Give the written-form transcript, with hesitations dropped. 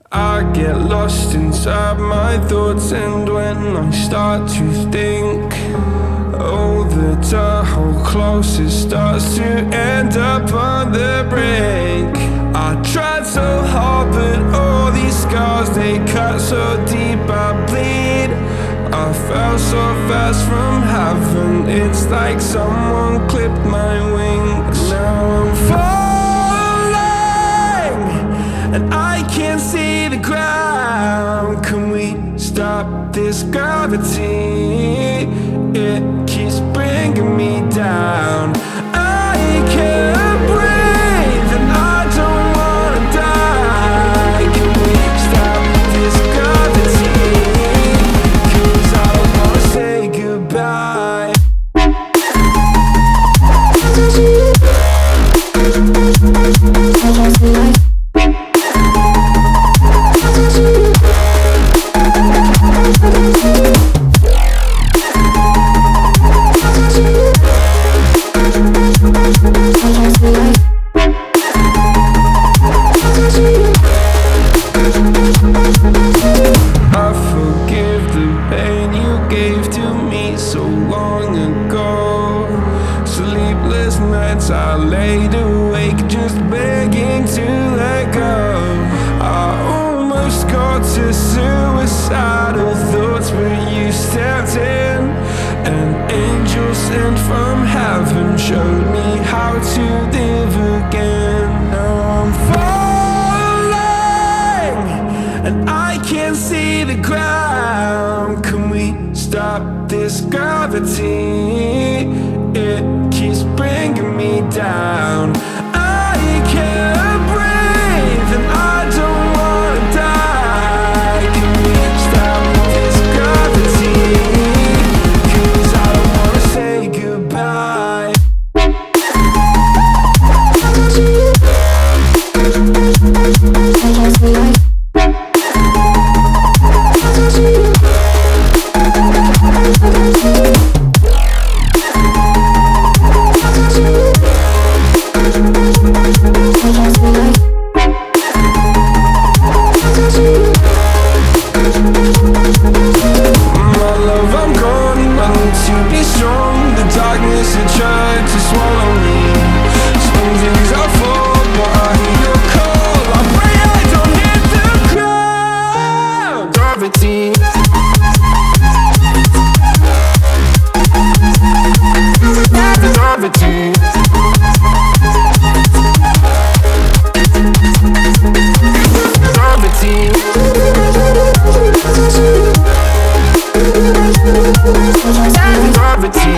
I get lost inside my thoughts, and when I start to think, oh, the Tahoe closest starts to end up on the brink. I tried so hard, but all these scars, they cut so deep I bleed. I fell so fast from heaven, it's like someone clipped my wings. Now I'm falling, and I can't see the ground. Can we stop this gravity? It keeps bringing me down. I can't breathe, and I don't wanna die. Can we stop this gravity? 'Cause I don't wanna say goodbye. I forgive the pain you gave to me so long ago. Sleepless nights I laid awake just begging to let go. I almost got to suicidal thoughts, but you stepped in. An angel sent from heaven showed me how to live again. Now I'm falling, and I can't see the ground. Can we stop this gravity? It keeps bringing me down. I can't breathe, and I don't wanna die. Can we stop this gravity? 'Cause I don't wanna say goodbye. My love, I'm gone. I need to be strong. The darkness had tried to swallow me. Some days I fall, but I hear your call. I pray I don't hit the ground. Gravity. Gravity. Gravity.